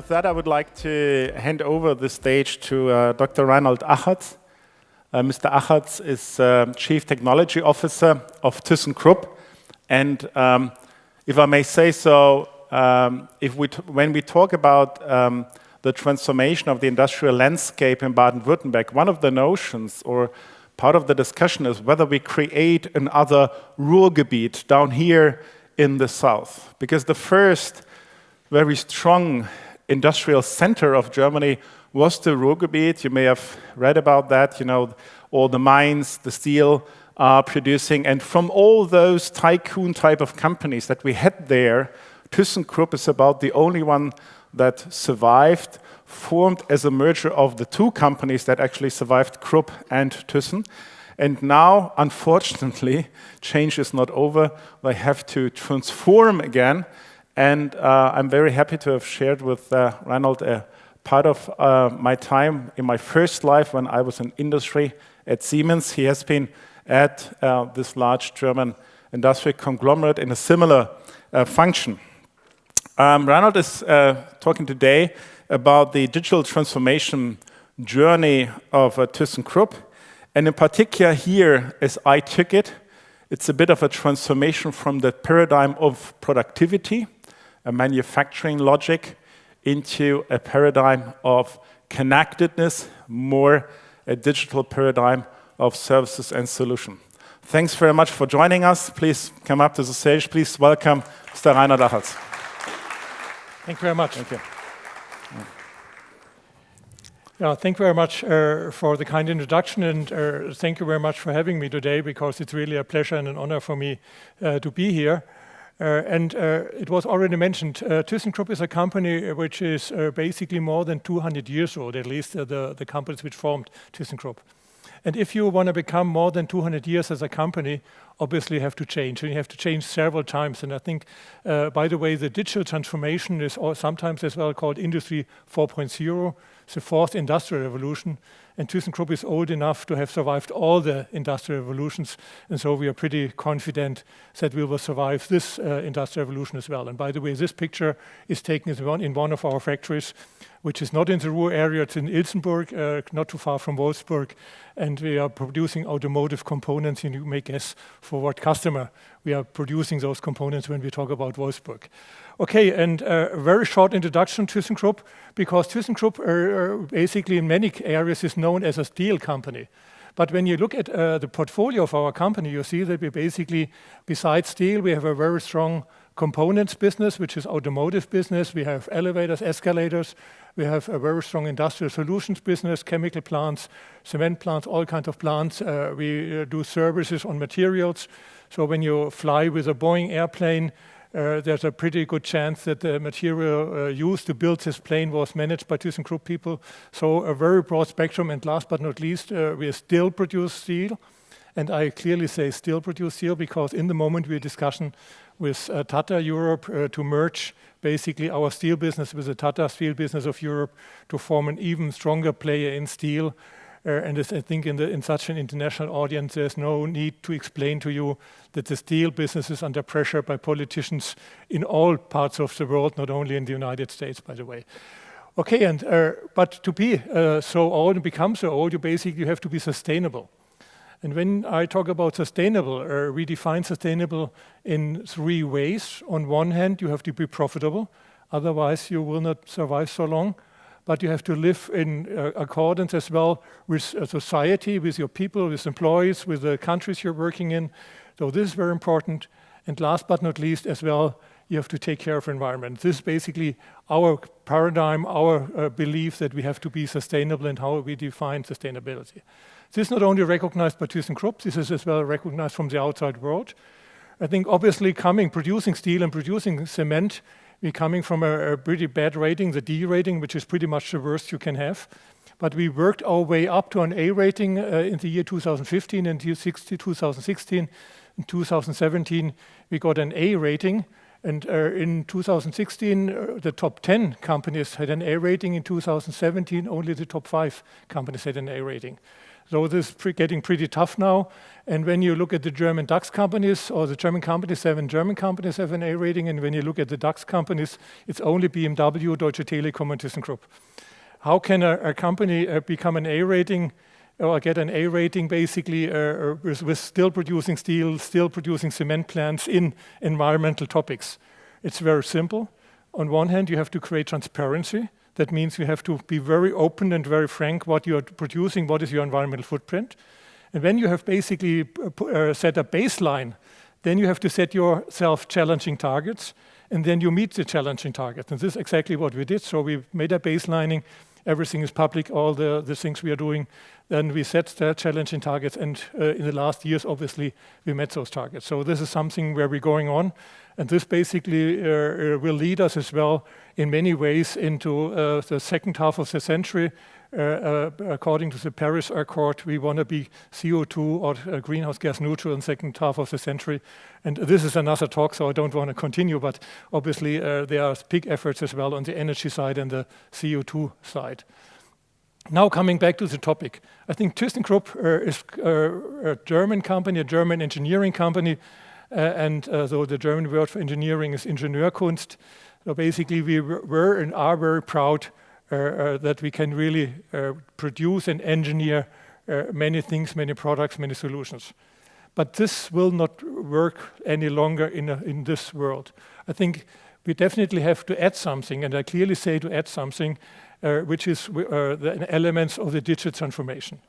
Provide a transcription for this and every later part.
With that, I would like to hand over the stage to Dr. Reinhold Achatz. Mr. Achatz is Chief Technology Officer of thyssenkrupp. And if I may say so, when we talk about the transformation of the industrial landscape in Baden-Württemberg, one of the notions or part of the discussion is whether we create another Ruhrgebiet down here in the south. Because the first very strong industrial center of Germany was the Ruhrgebiet. You may have read about that, you know, all the mines, the steel producing. And from all those tycoon type of companies that we had there, thyssenkrupp is about the only one that survived, formed as a merger of the two companies that actually survived, Krupp and Thyssen. And now, unfortunately, change is not over. They have to transform again. And I'm very happy to have shared with Reinhold a part of my time in my first life when I was in industry at Siemens. He has been at this large German industrial conglomerate in a similar function. Reinhold is talking today about the digital transformation journey of thyssenkrupp. And in particular here, as I took it, it's a bit of a transformation from the paradigm of productivity, a manufacturing logic, into a paradigm of connectedness, more a digital paradigm of services and solution. Thanks very much for joining us. Please come up to the stage. Please welcome Mr. Reinhold Achatz. Thank you very much. Thank you. Yeah, thank you very much for the kind introduction, and thank you very much for having me today, because it's really a pleasure and an honor for me to be here. It was already mentioned, thyssenkrupp is a company which is basically more than 200 years old, at least the companies which formed thyssenkrupp. And if you want to become more than 200 years as a company, obviously you have to change, and you have to change several times. And I think, by the way, the digital transformation is sometimes as well called Industry 4.0, the fourth industrial revolution. And thyssenkrupp is old enough to have survived all the industrial revolutions, and so we are pretty confident that we will survive this industrial revolution as well. And by the way, this picture is taken in one of our factories, which is not in the Ruhr area, it's in Ilsenburg, not too far from Wolfsburg, and we are producing automotive components, and you may guess for what customer we are producing those components when we talk about Wolfsburg. Okay, and a very short introduction to thyssenkrupp, because thyssenkrupp basically in many areas is known as a steel company. But when you look at the portfolio of our company, you see that we basically, besides steel, we have a very strong components business, which is automotive business. We have elevators, escalators. We have a very strong industrial solutions business, chemical plants, cement plants, all kinds of plants. We do services on materials. So when you fly with a Boeing airplane, there's a pretty good chance that the material used to build this plane was managed by thyssenkrupp people. So a very broad spectrum. And last but not least, we still produce steel. And I clearly say still produce steel, because in the moment we're discussing with Tata Europe to merge basically our steel business with the Tata Steel business of Europe to form an even stronger player in steel. And I think in such an international audience, there's no need to explain to you that the steel business is under pressure by politicians in all parts of the world, not only in the United States, by the way. Okay, and but to be so old and become so old, you have to be sustainable. And when I talk about sustainable, we define sustainable in three ways. On one hand, you have to be profitable, otherwise you will not survive so long. But you have to live in accordance as well with society, with your people, with employees, with the countries you're working in. So this is very important. And last but not least as well, you have to take care of the environment. This is basically our paradigm, our belief that we have to be sustainable and how we define sustainability. This is not only recognized by thyssenkrupp, this is as well recognized from the outside world. I think obviously producing steel and producing cement, we're coming from a pretty bad rating, the D rating, which is pretty much the worst you can have. But we worked our way up to an A rating in the year 2015 and 2016. In 2017, we got an A rating. And in 2016, the top 10 companies had an A rating. In 2017, only the top 5 companies had an A rating. So this is getting pretty tough now. And when you look at the German DAX companies, or the German companies, 7 German companies have an A rating. And when you look at the DAX companies, it's only BMW, Deutsche Telekom, and thyssenkrupp. How can a company become an A rating, or get an A rating basically with still producing steel, still producing cement plants in environmental topics? It's very simple. On one hand, you have to create transparency. That means you have to be very open and very frank what you're producing, what is your environmental footprint. And when you have basically set a baseline, then you have to set yourself challenging targets, and then you meet the challenging targets. And this is exactly what we did. So we made a baselining. Everything is public, all the things we are doing. Then we set the challenging targets, and in the last years, obviously, we met those targets. So this is something where we're going on, and this basically will lead us as well in many ways into the second half of the century. According to the Paris Accord, we want to be CO2 or greenhouse gas neutral in the second half of the century. And this is another talk, so I don't want to continue, but obviously there are big efforts as well on the energy side and the CO2 side. Now coming back to the topic, I think thyssenkrupp is a German company, a German engineering company, and so the German word for engineering is Ingenieurkunst. So basically we were and are very proud that we can really produce and engineer many things, many products, many solutions. But this will not work any longer in this world. I think we definitely have to add something, and I clearly say to add something, which is the elements of the digital transformation.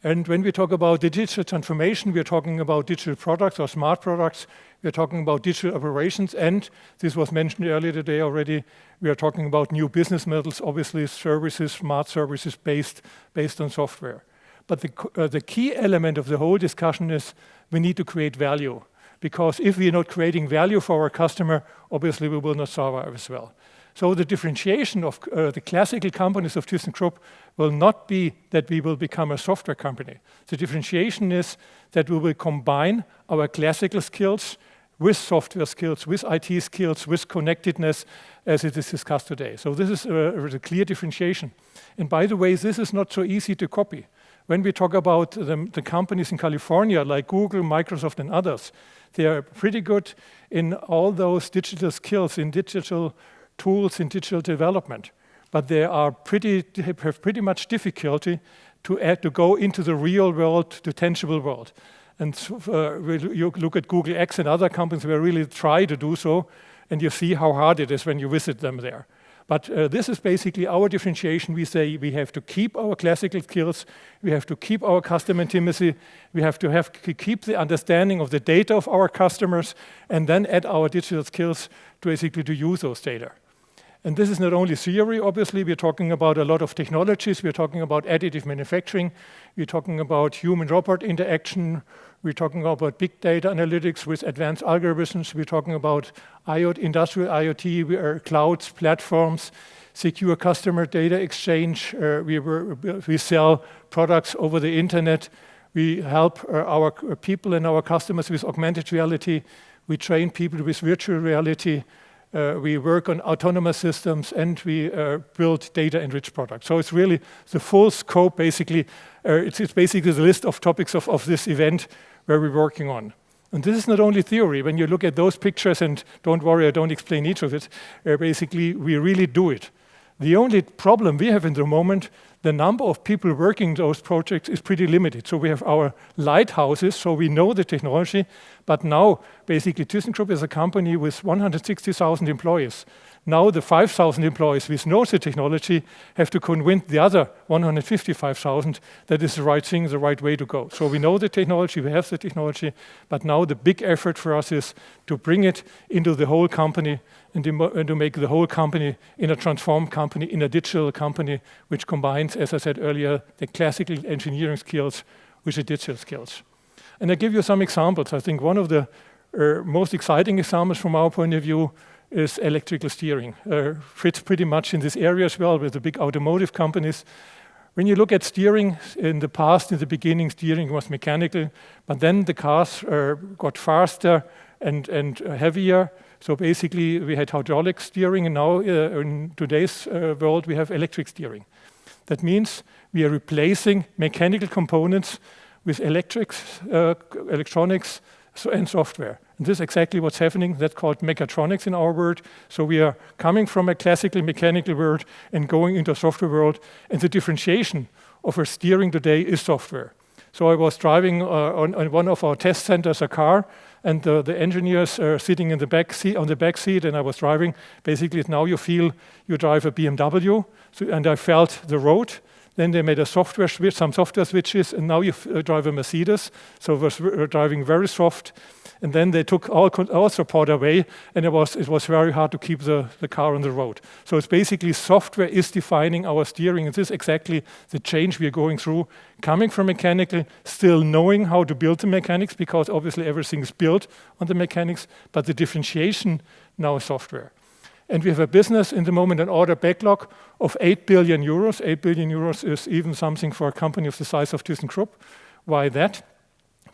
And when we talk about the digital transformation, we're talking about digital products or smart products. We're talking about digital operations, and this was mentioned earlier today already. We are talking about new business models, obviously services, smart services based on software. But the key element of the whole discussion is we need to create value, because if we are not creating value for our customer, obviously we will not survive as well. So the differentiation of the classical companies of thyssenkrupp will not be that we will become a software company. The differentiation is that we will combine our classical skills with software skills, with IT skills, with connectedness, as it is discussed today. So this is a clear differentiation. And by the way, this is not so easy to copy. When we talk about the companies in California, like Google, Microsoft, and others, they are pretty good in all those digital skills, in digital tools, in digital development. But they have pretty much difficulty to go into the real world, the tangible world. And you look at Google X and other companies who really try to do so, and you see how hard it is when you visit them there. But this is basically our differentiation. We say we have to keep our classical skills, we have to keep our customer intimacy, we have to keep the understanding of the data of our customers, and then add our digital skills to basically to use those data. And this is not only theory, obviously, we're talking about a lot of technologies, we're talking about additive manufacturing, we're talking about human-robot interaction, we're talking about big data analytics with advanced algorithms, we're talking about industrial IoT, clouds, platforms, secure customer data exchange, we sell products over the internet, we help our people and our customers with augmented reality, we train people with virtual reality, we work on autonomous systems, and we build data-enriched products. So it's really the full scope, basically. It's basically the list of topics of this event where we're working on. And this is not only theory. When you look at those pictures, and don't worry, I don't explain each of it, basically we really do it. The only problem we have in the moment, the number of people working those projects is pretty limited. So we have our lighthouses, so we know the technology, but now basically thyssenkrupp is a company with 160,000 employees. Now the 5,000 employees which know the technology have to convince the other 155,000 that is the right thing, the right way to go. So we know the technology, we have the technology, but now the big effort for us is to bring it into the whole company and to make the whole company in a transformed company, in a digital company, which combines, as I said earlier, the classical engineering skills with the digital skills. And I give you some examples. I think one of the most exciting examples from our point of view is electrical steering. Fits pretty much in this area as well with the big automotive companies. When you look at steering, in the past, in the beginning, steering was mechanical, but then the cars got faster and heavier, So basically, we had hydraulic steering, and now in today's world, we have electric steering. That means we are replacing mechanical components with electronics and software. And this is exactly what's happening. That's called mechatronics in our world. So we are coming from a classical mechanical world and going into a software world. And the differentiation of our steering today is software. So I was driving on one of our test centers a car, and the engineers are sitting in the back seat, on the back seat, and I was driving. Basically, now you feel you drive a BMW, and I felt the road. Then they made a software switch, some software switches, and now you drive a Mercedes. So it was driving very soft. And then they took all support away, and it was very hard to keep the car on the road. So it's basically software is defining our steering, and this is exactly the change we are going through, coming from mechanical, still knowing how to build the mechanics, because obviously everything is built on the mechanics, but the differentiation now is software. And we have a business in the moment, an order backlog of 8 billion euros. 8 billion euros is even something for a company of the size of thyssenkrupp. Why that?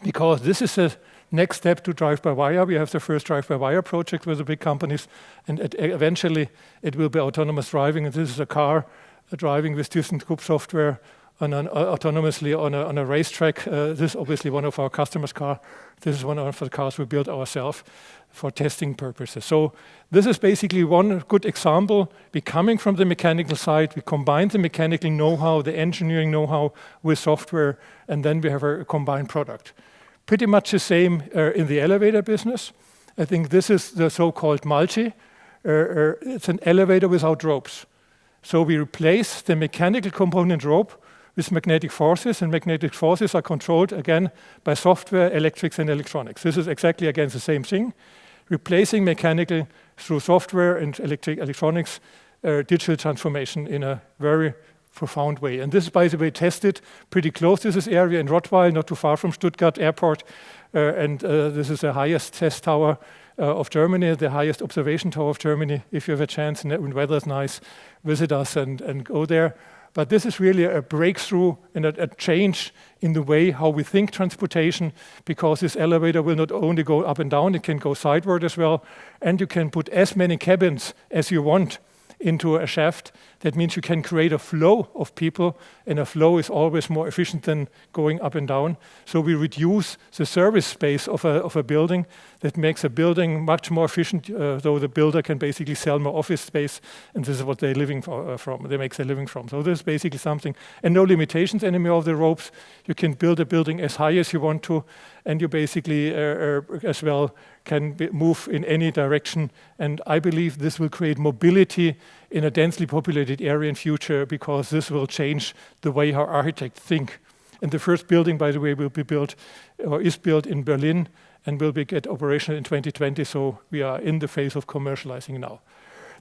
Because this is a next step to drive-by-wire. We have the first drive-by-wire project with the big companies, and eventually it will be autonomous driving. And this is a car driving with thyssenkrupp software autonomously on a racetrack. This is obviously one of our customers' car. This is one of the cars we built ourselves for testing purposes. So this is basically one good example. We coming from the mechanical side, we combine the mechanical know-how, the engineering know-how with software, and then we have a combined product. Pretty much the same in the elevator business. I think this is the so-called multi. It's an elevator without ropes. So we replace the mechanical component rope with magnetic forces, and magnetic forces are controlled again by software, electrics, and electronics. This is exactly again the same thing. Replacing mechanical through software and electronics, digital transformation in a very profound way. And this is, by the way, tested pretty close to this area in Rottweil, not too far from Stuttgart Airport. This is the highest test tower of Germany, the highest observation tower of Germany. If you have a chance and when weather is nice, visit us and go there. But this is really a breakthrough and a change in the way how we think transportation, because this elevator will not only go up and down, it can go sideward as well, and you can put as many cabins as you want into a shaft. That means you can create a flow of people, and a flow is always more efficient than going up and down. So we reduce the service space of a building. That makes a building much more efficient, though the builder can basically sell more office space, and this is what they're living from. They make their living from. So this is basically something, and no limitations anymore of the ropes. You can build a building as high as you want to, and you basically as well can move in any direction. And I believe this will create mobility in a densely populated area in future, because this will change the way how architects think. And the first building, by the way, will be built or is built in Berlin and will get operational in 2020. So we are in the phase of commercializing now.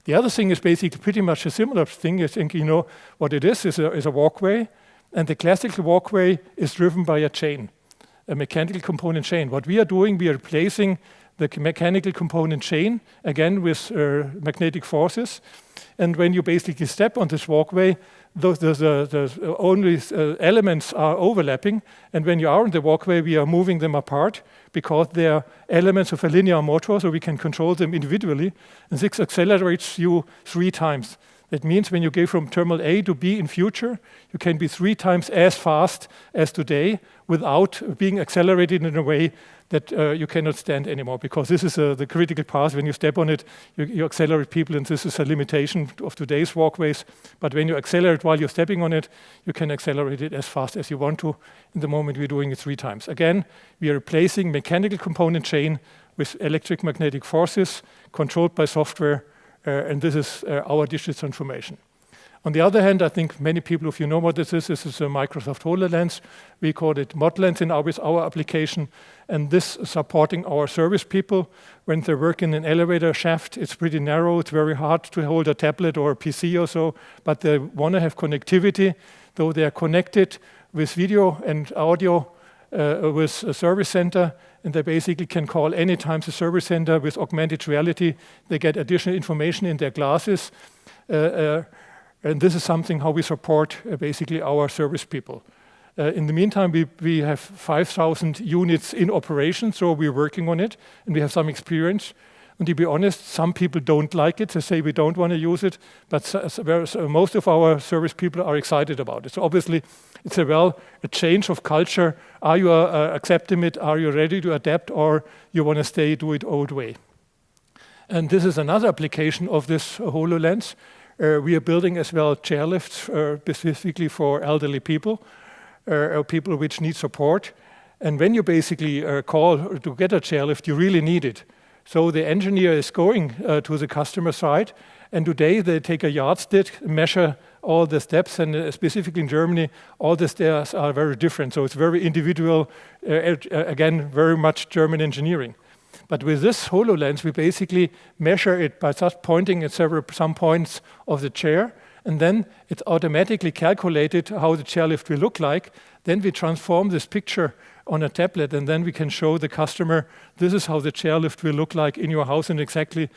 The other thing is basically pretty much a similar thing. I think you know what it is a walkway. And the classical walkway is driven by a chain, a mechanical component chain. What we are doing, we are replacing the mechanical component chain, again with magnetic forces. And when you basically step on this walkway, the only elements are overlapping. And when you are on the walkway, we are moving them apart because they are elements of a linear motor, so we can control them individually. And this accelerates you 3 times. That means when you go from terminal A to B in future, you can be 3 times as fast as today without being accelerated in a way that you cannot stand anymore, because this is the critical path. When you step on it, you accelerate people, and this is a limitation of today's walkways. But when you accelerate while you're stepping on it, you can accelerate it as fast as you want to. In the moment, we're doing it 3 times. Again, we are replacing mechanical component chain with electric magnetic forces controlled by software, and this is our digital transformation. On the other hand, I think many people, if you know what this is a Microsoft HoloLens. We call it ModLens with our application, and this is supporting our service people. When they work in an elevator shaft, it's pretty narrow, it's very hard to hold a tablet or a PC or so, but they want to have connectivity, though they are connected with video and audio with a service center, and they basically can call anytime the service center with augmented reality. They get additional information in their glasses. And this is something how we support basically our service people. In the meantime, we have 5,000 units in operation, so we're working on it, and we have some experience. And to be honest, some people don't like it. They say we don't want to use it, but most of our service people are excited about it. So obviously, it's a change of culture. Are you accepting it? Are you ready to adapt, or you want to do it old way? And this is another application of this HoloLens. We are building as well chairlifts specifically for elderly people, or people which need support. And when you basically call to get a chairlift, you really need it. So the engineer is going to the customer side, and today they take a yardstick, measure all the steps, and specifically in Germany, all the stairs are very different. So it's very individual, again, very much German engineering. But with this HoloLens, we basically measure it by just pointing at some points of the chair, and then it's automatically calculated how the chairlift will look like. Then we transform this picture on a tablet, and then we can show the customer, this is how the chairlift will look like in your house, and exactly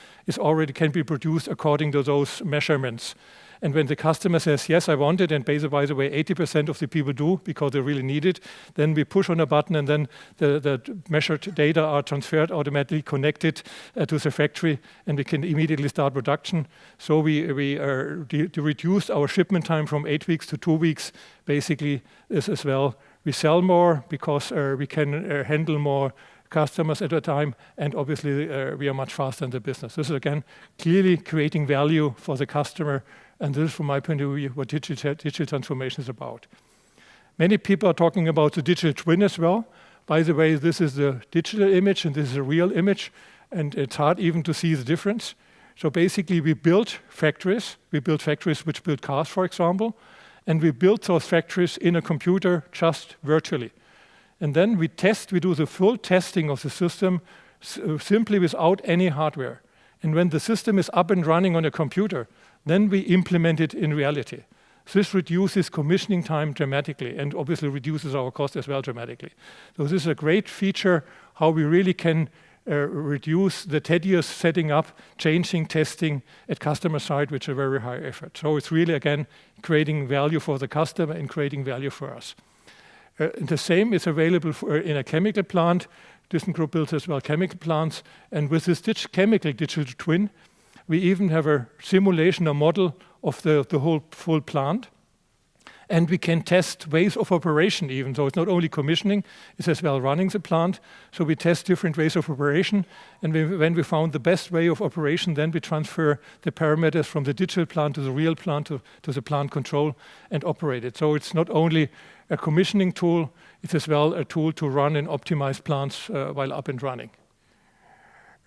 can be produced according to those measurements. And when the customer says, yes, I want it, and by the way, 80% of the people do because they really need it, then we push on a button, and then the measured data are transferred, automatically connected to the factory, and we can immediately start production. So we reduce our shipment time from 8 weeks to 2 weeks, basically, this as well. We sell more because we can handle more customers at a time, and obviously we are much faster in the business. This is again clearly creating value for the customer, and this is from my point of view what digital transformation is about. Many people are talking about the digital twin as well. By the way, this is the digital image and this is a real image, and it's hard even to see the difference. So basically we build factories. We build factories which build cars, for example, and we build those factories in a computer just virtually. And then we do the full testing of the system simply without any hardware. And when the system is up and running on a computer, then we implement it in reality. This reduces commissioning time dramatically, and obviously reduces our cost as well dramatically. So this is a great feature, how we really can reduce the tedious setting up, changing, testing at customer side, which is a very high effort. So it's really, again, creating value for the customer and creating value for us. The same is available in a chemical plant. thyssenkrupp builds as well chemical plants. And with this chemical digital twin, we even have a simulation, a model of the whole full plant. And we can test ways of operation even. So it's not only commissioning, it's as well running the plant. So we test different ways of operation. And when we found the best way of operation, then we transfer the parameters from the digital plant to the real plant to the plant control and operate it. So it's not only a commissioning tool, it's as well a tool to run and optimize plants while up and running.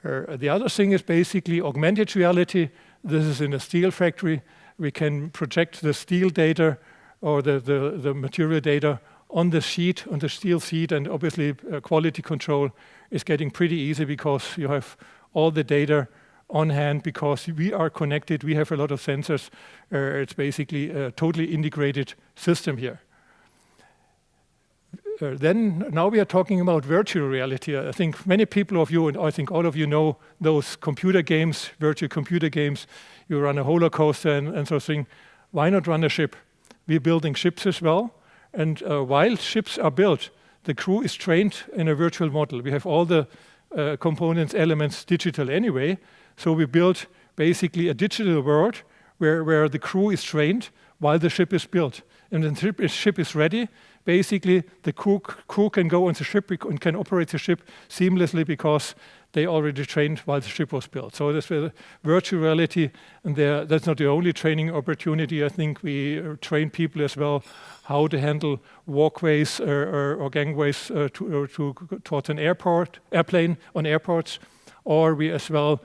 The other thing is basically augmented reality. This is in a steel factory. We can project the steel data or the material data on the sheet, on the steel sheet, and obviously quality control is getting pretty easy because you have all the data on hand because we are connected, we have a lot of sensors. It's basically a totally integrated system here. Then now we are talking about virtual reality. I think many people of you, and I think all of you know those computer games, virtual computer games. You run a roller coaster and sort of thing. Why not run a ship? We're building ships as well. And while ships are built, the crew is trained in a virtual model. We have all the components, elements digital anyway. So we build basically a digital world where the crew is trained while the ship is built. And when the ship is ready, basically the crew can go on the ship and can operate the ship seamlessly because they already trained while the ship was built. So that's virtual reality, and that's not the only training opportunity. I think we train people as well how to handle walkways or gangways towards an airplane on airports. Or we as well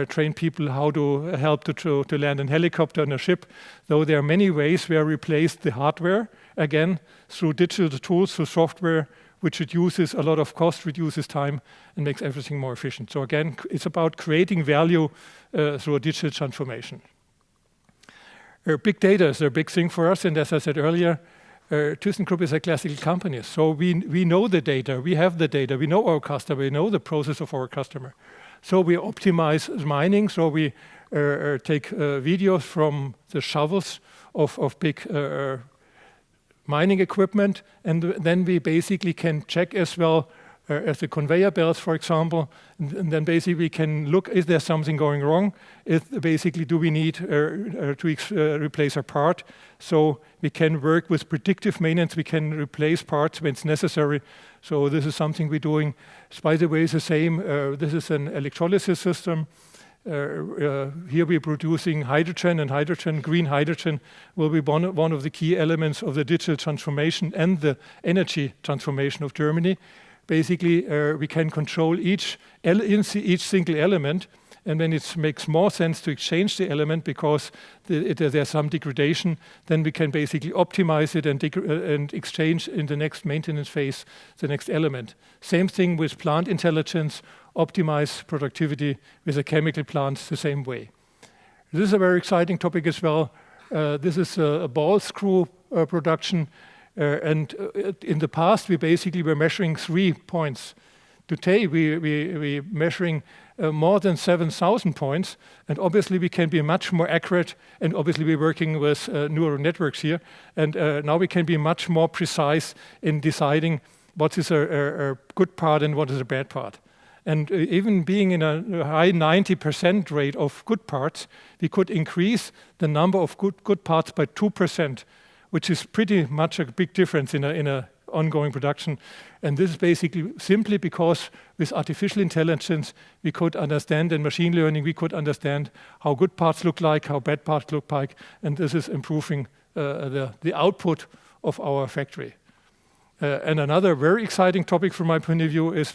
train people how to help to land a helicopter on a ship. Though there are many ways where we replace the hardware, again, through digital tools, through software, which reduces a lot of cost, reduces time, and makes everything more efficient. So again, it's about creating value through a digital transformation. Big data is a big thing for us, and as I said earlier, thyssenkrupp is a classical company. So we know the data, we have the data, we know our customer, we know the process of our customer. So we optimize mining, so we take videos from the shovels of big mining equipment, and then we basically can check as well as the conveyor belts, for example, and then basically we can look, is there something going wrong? Basically, do we need to replace a part? So we can work with predictive maintenance, we can replace parts when it's necessary. So this is something we're doing. By the way, it's the same, this is an electrolysis system. Here we're producing hydrogen, and green hydrogen will be one of the key elements of the digital transformation and the energy transformation of Germany. Basically, we can control each single element, and when it makes more sense to exchange the element because there's some degradation, then we can basically optimize it and exchange in the next maintenance phase the next element. Same thing with plant intelligence, optimize productivity with a chemical plant the same way. This is a very exciting topic as well. This is a ball screw production. And in the past, we basically were measuring 3 points. Today, we're measuring more than 7,000 points, and obviously we can be much more accurate, and obviously we're working with neural networks here, and now we can be much more precise in deciding what is a good part and what is a bad part. And even being in a high 90% rate of good parts, we could increase the number of good parts by 2%, which is pretty much a big difference in a ongoing production. And this is basically simply because with artificial intelligence, we could understand, and machine learning, we could understand how good parts look like, how bad parts look like, and this is improving the output of our factory. And another very exciting topic from my point of view is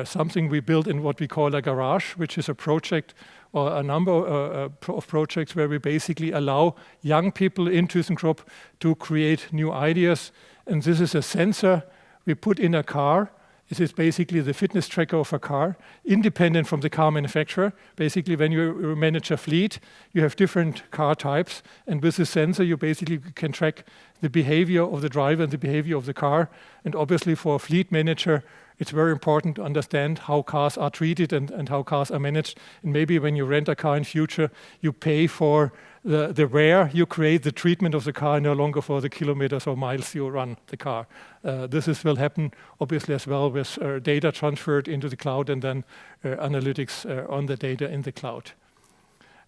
something we built in what we call a garage, which is a project or a number of projects where we basically allow young people in thyssenkrupp to create new ideas. And this is a sensor we put in a car. It is basically the fitness tracker of a car, independent from the car manufacturer. Basically, when you manage a fleet, you have different car types. And with the sensor, you basically can track the behavior of the driver and the behavior of the car. And obviously, for a fleet manager, it's very important to understand how cars are treated and how cars are managed. And maybe when you rent a car in future, you pay for the wear you create, the treatment of the car, no longer for the kilometers or miles you run the car. This will happen obviously as well with data transferred into the cloud and then analytics on the data in the cloud.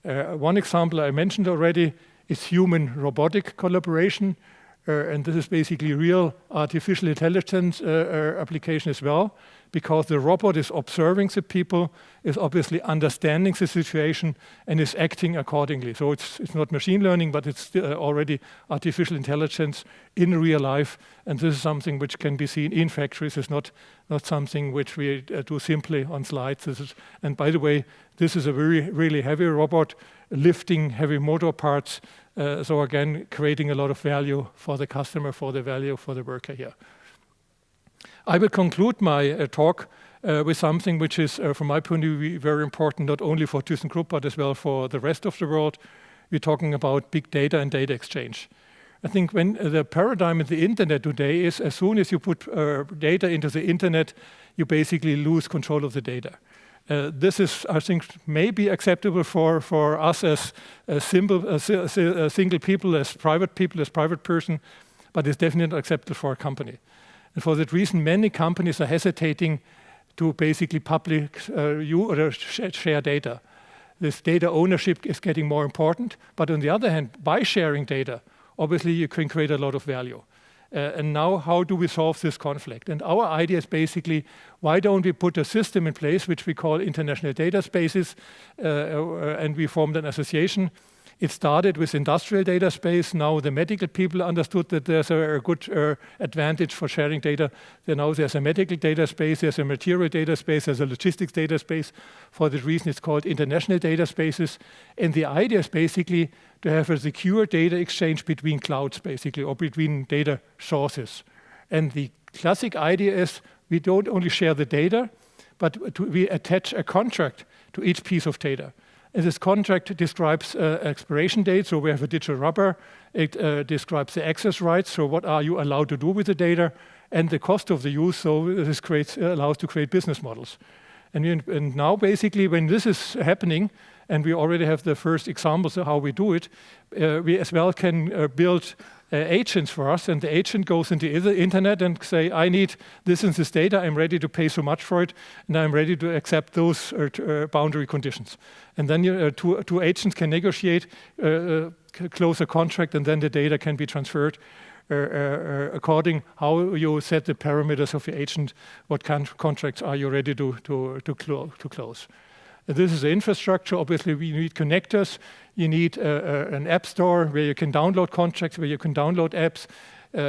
One example I mentioned already is human robotic collaboration. And this is basically real artificial intelligence application as well, because the robot is observing the people, is obviously understanding the situation, and is acting accordingly. So it's not machine learning, but it's already artificial intelligence in real life. And this is something which can be seen in factories. It's not something which we do simply on slides. And by the way, this is a really heavy robot lifting heavy motor parts. So again, creating a lot of value for the customer, for the value for the worker here. I will conclude my talk with something which is, from my point of view, very important, not only for thyssenkrupp, but as well for the rest of the world. We're talking about big data and data exchange. I think when the paradigm in the internet today is, as soon as you put data into the internet, you basically lose control of the data. This is, I think, maybe acceptable for us as single people, as private person, but it's definitely not acceptable for a company. And for that reason, many companies are hesitating to basically share data. This data ownership is getting more important, but on the other hand, by sharing data, obviously you can create a lot of value. And now, how do we solve this conflict? And our idea is basically, why don't we put a system in place which we call international data spaces, and we formed an association. It started with industrial data space. Now the medical people understood that there's a good advantage for sharing data. Now there's a medical data space, there's a material data space, there's a logistics data space. For that reason, it's called international data spaces. And the idea is basically to have a secure data exchange between clouds, basically, or between data sources. And the classic idea is we don't only share the data, but we attach a contract to each piece of data. And this contract describes expiration date, so we have a digital rubber. It describes the access rights, so what are you allowed to do with the data, and the cost of the use, so this allows to create business models. And now basically when this is happening, and we already have the first examples of how we do it, we as well can build agents for us, and the agent goes into the internet and say, I need this and this data, I'm ready to pay so much for it, and I'm ready to accept those boundary conditions. And then two agents can negotiate, close a contract, and then the data can be transferred according how you set the parameters of your agent, what kind of contracts are you ready to close. This is the infrastructure. Obviously, we need connectors. You need an app store where you can download contracts, where you can download apps.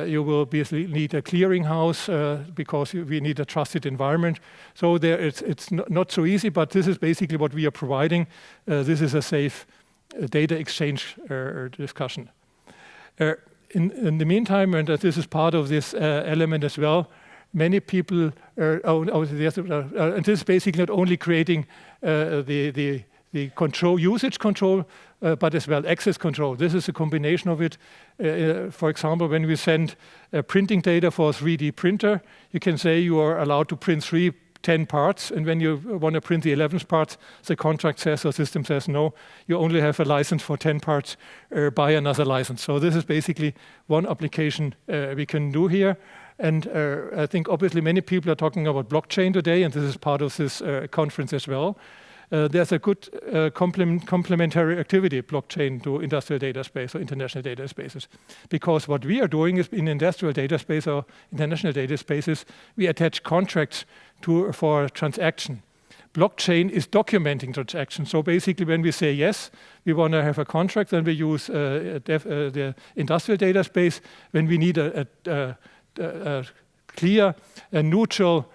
You will obviously need a clearinghouse because we need a trusted environment. So it's not so easy, but this is basically what we are providing. This is a safe data exchange discussion. In the meantime, and this is part of this element as well, many people and this is basically not only creating the control, usage control, but as well access control. This is a combination of it. For example, when we send printing data for a 3D printer, you can say you are allowed to print 10 parts, and when you want to print the 11th part, the contract says or system says no, you only have a license for 10 parts, buy another license. So this is basically one application we can do here. And I think obviously many people are talking about blockchain today, and this is part of this conference as well. There's a good complementary activity, blockchain to industrial data space or international data spaces. Because what we are doing is in industrial data space or international data spaces, we attach contracts for transaction. Blockchain is documenting transactions. So basically when we say yes, we want to have a contract, then we use the industrial data space. When we need a clear and neutral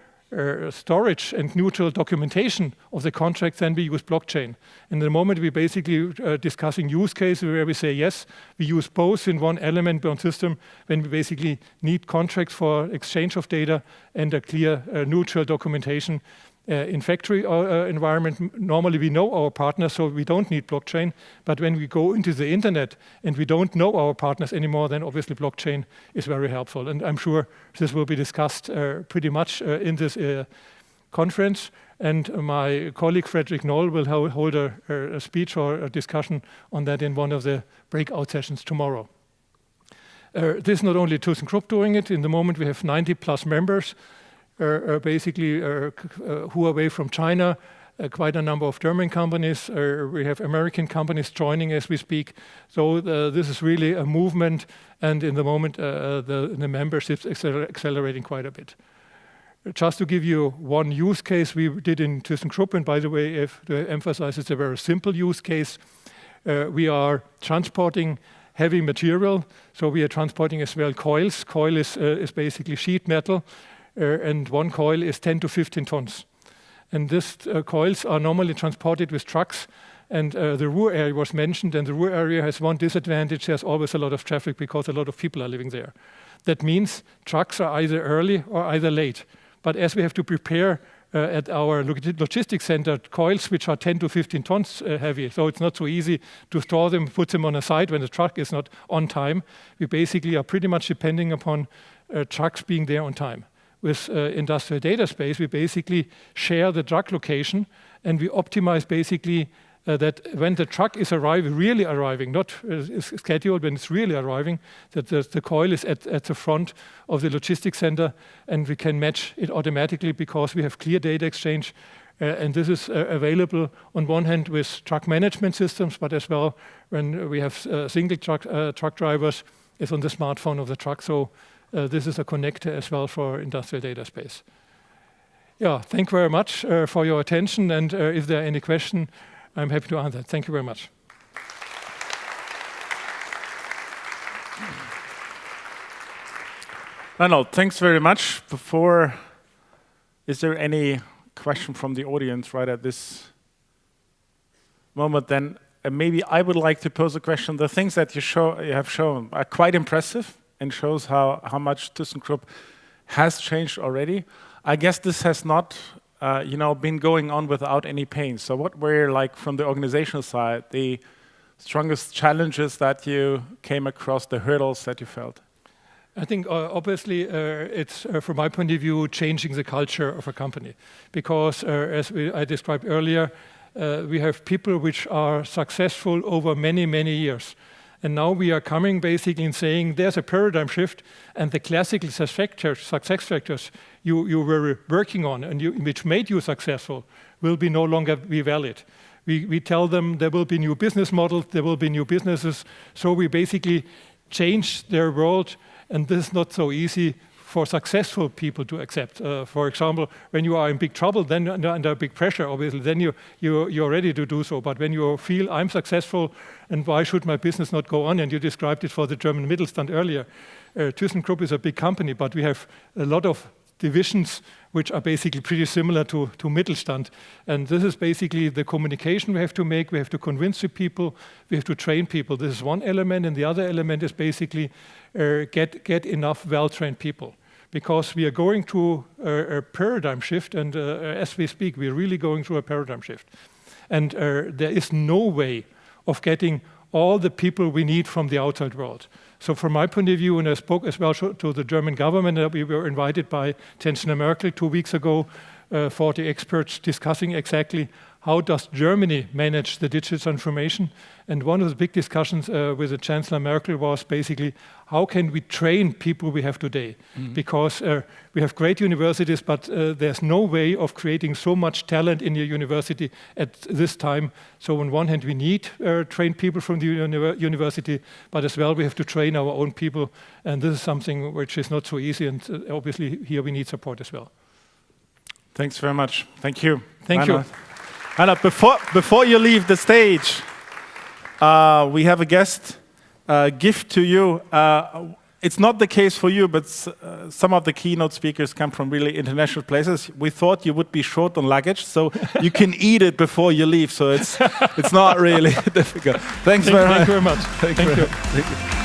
storage and neutral documentation of the contract, then we use blockchain. In the moment we basically discussing use cases where we say yes, we use both in one element one system when we basically need contracts for exchange of data and a clear neutral documentation. In factory environment, normally we know our partners, so we don't need blockchain. But when we go into the internet and we don't know our partners anymore, then obviously blockchain is very helpful. And I'm sure this will be discussed pretty much in this conference. And my colleague Frederick Noll will hold a speech or a discussion on that in one of the breakout sessions tomorrow. This is not only thyssenkrupp doing it. In the moment we have 90 plus members. Basically who are away from China, quite a number of German companies. We have American companies joining as we speak. So this is really a movement, and in the moment the membership is accelerating quite a bit. Just to give you one use case we did in thyssenkrupp, and by the way, if to emphasize, it's a very simple use case. We are transporting heavy material, so we are transporting as well coils. Coil is basically sheet metal. And one coil is 10 to 15 tons. And these coils are normally transported with trucks. And the Ruhr area was mentioned, and the Ruhr area has one disadvantage: there's always a lot of traffic because a lot of people are living there. That means trucks are either early or either late. But as we have to prepare at our logistics center coils which are 10 to 15 tons heavy, so it's not so easy to store them, put them on a side when the truck is not on time. We basically are pretty much depending upon trucks being there on time. With industrial data space, we basically share the truck location, and we optimize basically that when the truck is really arriving, not scheduled, when it's really arriving, that the coil is at the front of the logistics center, and we can match it automatically because we have clear data exchange. And this is available on one hand with truck management systems, but as well when we have single truck drivers, it's on the smartphone of the truck. So this is a connector as well for industrial data space. Yeah, thank you very much for your attention, and if there are any questions, I'm happy to answer. Thank you very much. Reinhold, thanks very much. Is there any question from the audience right at this moment? Then maybe I would like to pose a question. The things that you have shown are quite impressive, and shows how much thyssenkrupp has changed already. I guess this has not, been going on without any pain. So what were, like, from the organizational side, the strongest challenges that you came across, the hurdles that you felt? I think obviously it's, from my point of view, changing the culture of a company. Because as I described earlier, we have people which are successful over many, many years. And now we are coming basically and saying there's a paradigm shift, and the classical success factors you were working on and which made you successful will no longer be valid. We tell them there will be new business models, there will be new businesses. So we basically change their world, and this is not so easy for successful people to accept. For example, when you are in big trouble, then under big pressure, obviously, then you're ready to do so. But when you feel I'm successful, and why should my business not go on? And you described it for the German Mittelstand earlier. ThyssenKrupp is a big company, but we have a lot of divisions which are basically pretty similar to Mittelstand. And this is basically the communication we have to make. We have to convince the people. We have to train people. This is one element. And the other element is basically get enough well-trained people. Because we are going through a paradigm shift. And as we speak, we're really going through a paradigm shift. And there is no way of getting all the people we need from the outside world. So from my point of view, and I spoke as well to the German government, we were invited by Chancellor Merkel 2 weeks ago, 40 experts discussing exactly how does Germany manage the digital transformation. And one of the big discussions with the Chancellor Merkel was basically how can we train people we have today? Mm-hmm. Because we have great universities, but there's no way of creating so much talent in your university at this time. So on one hand, we need trained people from the university, but as well we have to train our own people. And this is something which is not so easy, and obviously here we need support as well. Thanks very much. Thank you. Thank you. Anna, before you leave the stage, we have a guest gift to you. It's not the case for you, but some of the keynote speakers come from really international places. We thought you would be short on luggage, so you can eat it before you leave. So it's not really difficult. Thank you very much. Thank you very much. Thank you.